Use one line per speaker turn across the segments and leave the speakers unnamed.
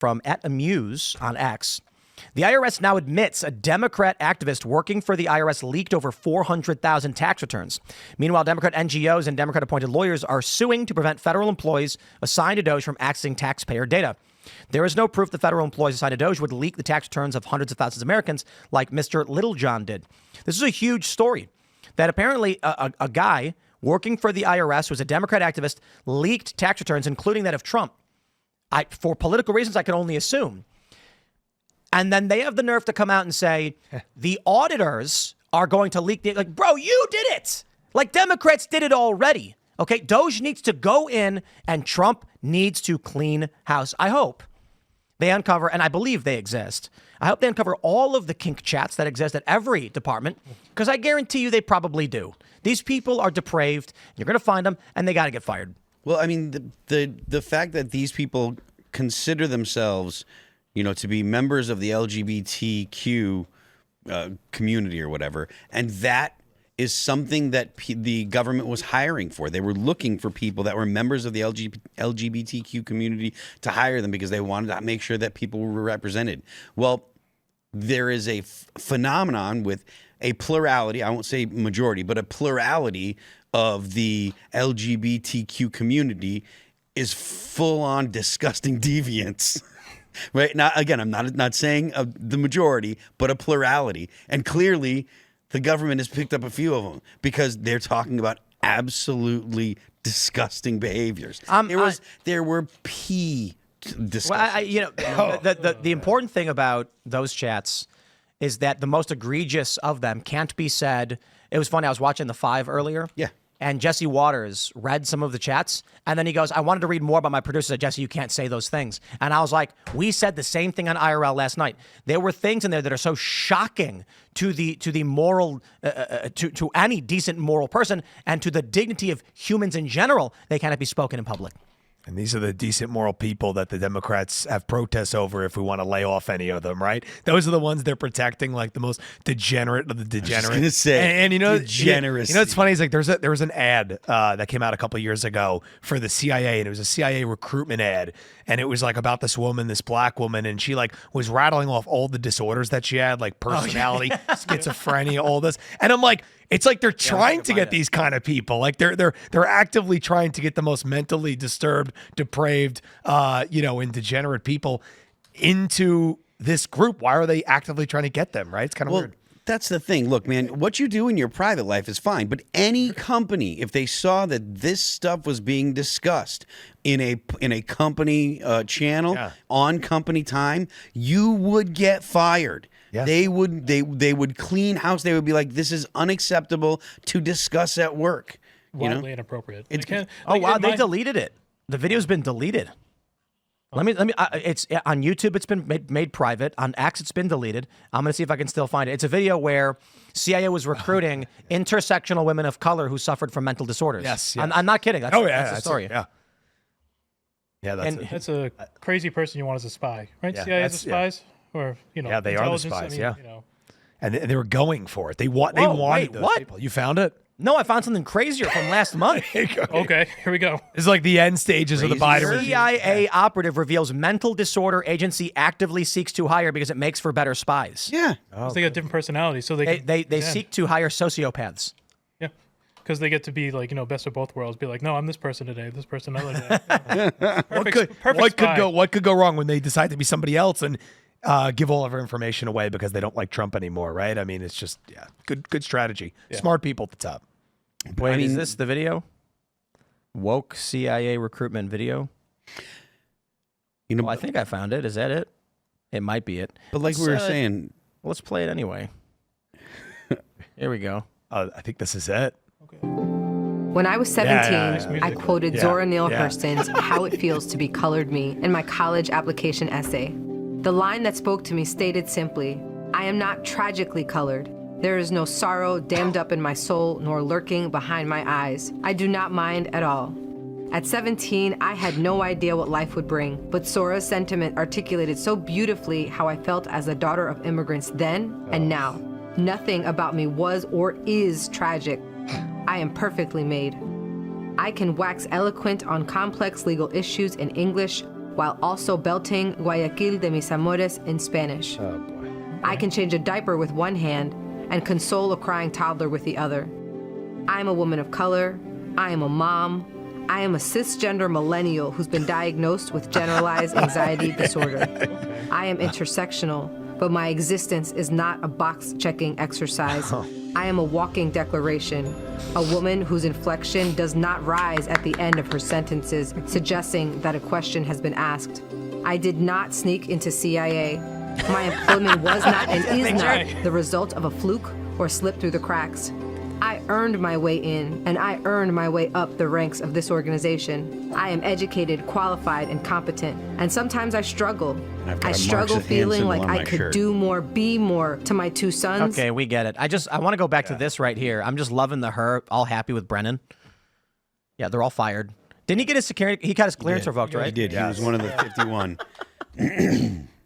from @amuse on X. The IRS now admits a Democrat activist working for the IRS leaked over 400,000 tax returns. Meanwhile, Democrat NGOs and Democrat-appointed lawyers are suing to prevent federal employees assigned to Doge from accessing taxpayer data. There is no proof the federal employees assigned to Doge would leak the tax returns of hundreds of thousands of Americans like Mr. Littlejohn did. This is a huge story that apparently a guy working for the IRS who was a Democrat activist leaked tax returns, including that of Trump. For political reasons, I can only assume. And then they have the nerve to come out and say, the auditors are going to leak. Like, bro, you did it. Like, Democrats did it already. Okay, Doge needs to go in and Trump needs to clean house. I hope they uncover, and I believe they exist. I hope they uncover all of the kink chats that exist at every department, because I guarantee you they probably do. These people are depraved. You're going to find them, and they got to get fired.
Well, I mean, the fact that these people consider themselves, to be members of the LGBTQ community or whatever, and that is something that the government was hiring for. They were looking for people that were members of the LGBTQ community to hire them because they wanted to make sure that people were represented. Well, there is a phenomenon with a plurality, I won't say majority, but a plurality of the LGBTQ community is full-on disgusting deviants. Right now, again, I'm not saying the majority, but a plurality. And clearly, the government has picked up a few of them because they're talking about absolutely disgusting behaviors. There were discussions.
Well, the important thing about those chats is that the most egregious of them can't be said. It was funny. I was watching The Five earlier.
Yeah.
And Jesse Waters read some of the chats, and then he goes, I wanted to read more about my producer. Jesse, you can't say those things. And I was like, we said the same thing on IRL last night. There were things in there that are so shocking to the moral, to any decent moral person, and to the dignity of humans in general, they cannot be spoken in public.
And these are the decent moral people that the Democrats have protests over if we want to lay off any of them, right? Those are the ones they're protecting, like the most degenerate of the degenerate.
I was going to say,
and
degeneracy.
What's funny is like there was an ad that came out a couple of years ago for the CIA, and it was a CIA recruitment ad, and it was like about this woman, this black woman, and she like was rattling off all the disorders that she had, like personality, schizophrenia, all this, and I'm like, it's like they're trying to get these kind of people. Like they're actively trying to get the most mentally disturbed, depraved, and degenerate people into this group. Why are they actively trying to get them, right? It's kind of weird.
That's the thing. Look, man, what you do in your private life is fine, but any company, if they saw that this stuff was being discussed in a company channel on company time, you would get fired. Yeah. They would clean house. They would be like, this is unacceptable to discuss at work.
Wildly inappropriate.
They deleted it. The video's been deleted. Let me. It's on YouTube. It's been made private. On X, it's been deleted. I'm gonna see if I can still find it. It's a video where CIA was recruiting intersectional women of color who suffered from mental disorders.
Yes.
I'm not kidding. That's the story.
That's a crazy person you want as a spy, right? CIA as a spies. Or,
yeah, they are the spies. And they were going for it. They wanted those people. You found it?
No, I found something crazier from last month.
Okay, here we go.
It's like the end stages of the Biden regime.
CIA operative reveals mental disorder agency actively seeks to hire because it makes for better spies.
Yeah,
they got different personalities, so
they seek to hire sociopaths.
Yeah, because they get to be like best of both worlds. Be like, no, I'm this person today, this person another day.
What could go wrong when they decide to be somebody else and give all of our information away because they don't like Trump anymore, right? I mean, it's just good strategy. Yeah. Smart people at the top.
Wait, is this the video? Woke CIA recruitment video? I think I found it. Is that it? It might be it.
But like we were saying,
let's play it anyway. Here we go.
I think this is it.
Okay. When I was 17, I quoted Zora Neale Hurston's How It Feels to Be Colored Me in my college application essay. The line that spoke to me stated simply, I am not tragically colored. There is no sorrow dammed up in my soul nor lurking behind my eyes. I do not mind at all. At 17, I had no idea what life would bring, but Zora's sentiment articulated so beautifully how I felt as a daughter of immigrants then and now. Nothing about me was or is tragic. I am perfectly made. I can wax eloquent on complex legal issues in English, while also belting Guayaquil de mis amores in Spanish.
Oh, boy.
I can change a diaper with one hand and console a crying toddler with the other. I am a woman of color. I am a mom. I am a cisgender millennial who's been diagnosed with generalized anxiety disorder. I am intersectional, but my existence is not a box-checking exercise. I am a walking declaration, a woman whose inflection does not rise at the end of her sentences, suggesting that a question has been asked. I did not sneak into CIA. My employment was not and is not the result of a fluke or slip through the cracks. I earned my way in, and I earned my way up the ranks of this organization. I am educated, qualified, and competent, and sometimes I struggle. I struggle feeling like I could do more, be more to my two sons.
Okay, we get it. I want to go back to this right here. I'm just loving her all happy with Brennan. Yeah, they're all fired. Didn't he get his security? He got his clearance revoked, right?
He did. He was one of the 51.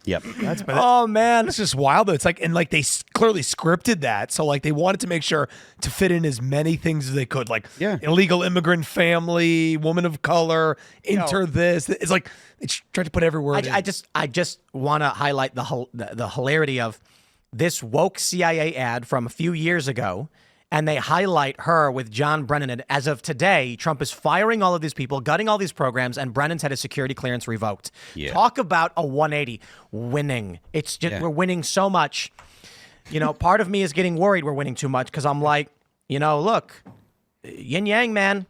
Yep.
Oh man, it's just wild though. It's like, and like they clearly scripted that, so like they wanted to make sure to fit in as many things as they could, like illegal immigrant family, woman of color, this. It's like they tried to put every word.
I just want to highlight the hilarity of this woke CIA ad from a few years ago. And they highlight her with John Brennan. And as of today, Trump is firing all of these people, gutting all these programs, and Brennan's had his security clearance revoked. Yeah. Talk about a 180. Winning. It's just we're winning so much. You know, part of me is getting worried we're winning too much because I'm like, you know, look, yin yang, man.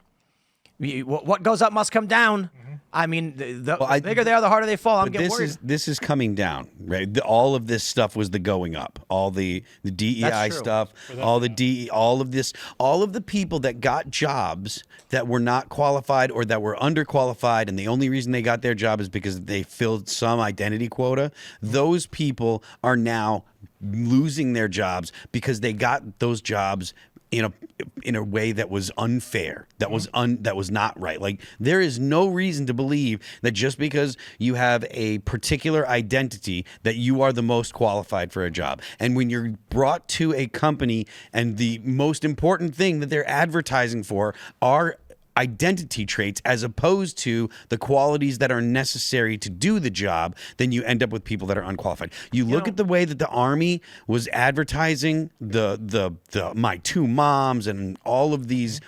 What goes up must come down. I mean, the bigger they are, the harder they fall. I'm getting worried.
This is coming down, right? All of this stuff was the going up. All the DEI stuff, all of the people that got jobs that were not qualified or that were underqualified, and the only reason they got their job is because they filled some identity quota. Those people are now losing their jobs because they got those jobs in a way that was unfair, that was not right. Like, there is no reason to believe that just because you have a particular identity that you are the most qualified for a job. And when you're brought to a company and the most important thing that they're advertising for are identity traits as opposed to the qualities that are necessary to do the job, then you end up with people that are unqualified. You look at the way that the Army was advertising the my two moms and all of these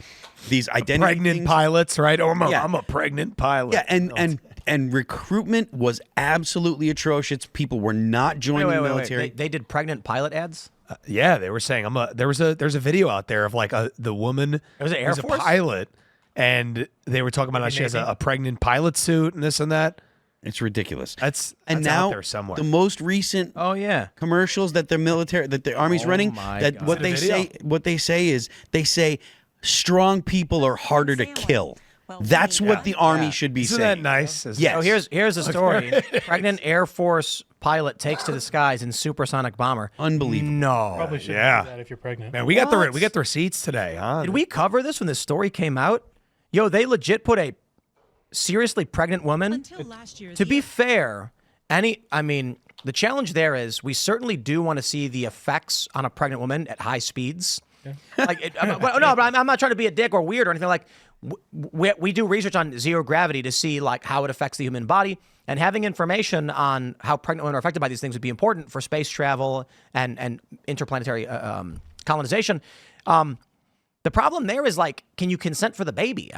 identity
pregnant
things.
Pilots, right? Oh, I'm a pregnant pilot.
Yeah, and recruitment was absolutely atrocious. People were not joining the military.
They did pregnant pilot ads?
Yeah, they were saying there's a video out there of like the woman
was an Air Force?
a pilot. And they were talking about how she has a pregnant pilot suit and this and that.
It's ridiculous.
That's
now
out there somewhere.
The most recent commercials that the Army's running, that what they say is strong people are harder to kill. That's what the Army should be saying.
Isn't that nice?
Yes. So here's a story. Pregnant Air Force pilot takes to the skies in supersonic bomber.
Unbelievable.
No.
Probably shouldn't do that if you're pregnant.
Man, we got the receipts today, huh?
Did we cover this when this story came out? Yo, they legit put a seriously pregnant woman.
Until last year,
to be fair, the challenge there is we certainly do want to see the effects on a pregnant woman at high speeds. Yeah. But I'm not trying to be a dick or weird or anything. Like, we do research on zero gravity to see like how it affects the human body, and having information on how pregnant women are affected by these things would be important for space travel and interplanetary colonization. The problem there is, like, can you consent for the baby?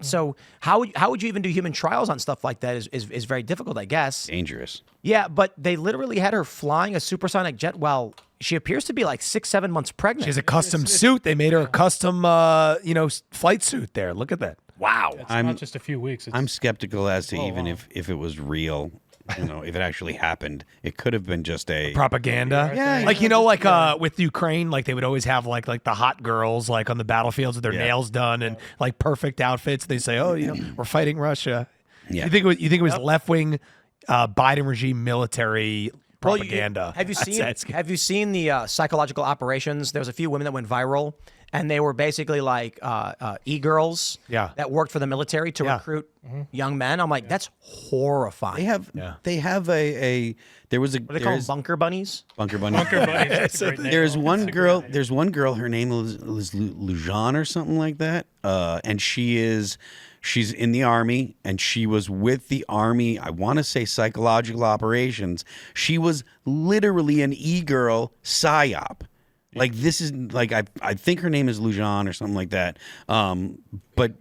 So how would you even do human trials on stuff like that is very difficult, I guess.
Dangerous.
Yeah, but they literally had her flying a supersonic jet while she appears to be like 6-7 months pregnant.
She has a custom suit. They made her a custom, flight suit there. Look at that. Wow.
It's not just a few weeks.
I'm skeptical as to if it was real. If it actually happened, it could have been just a
propaganda.
Yeah,
with Ukraine, like they would always have like the hot girls like on the battlefields with their nails done and like perfect outfits. They say, we're fighting Russia. Yeah. You think it was left wing Biden regime military propaganda?
Have you seen the psychological operations? There was a few women that went viral, and they were basically like e-girls that worked for the military to recruit young men. I'm like, that's horrifying.
They have a there was a
what do they call them? Bunker bunnies?
Bunker bunnies.
Bunker bunnies. That's a great name.
There's one girl. There's one girl. Her name is Lujan or something like that. And she's in the Army, and she was with the Army. I want to say psychological operations. She was literally an e-girl psyop. Like this is like I think her name is Lujan or something like that. But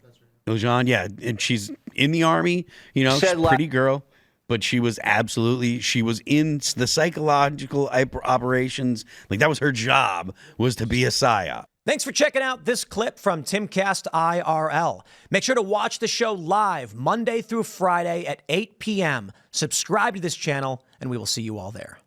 Lujan, yeah, and she's in the Army. You know, she's a pretty girl. But she was in the psychological operations. Like that was her job, was to be a psyop.
Thanks for checking out this clip from Timcast IRL. Make sure to watch the show live Monday through Friday at 8 p.m. Subscribe to this channel, and we will see you all there.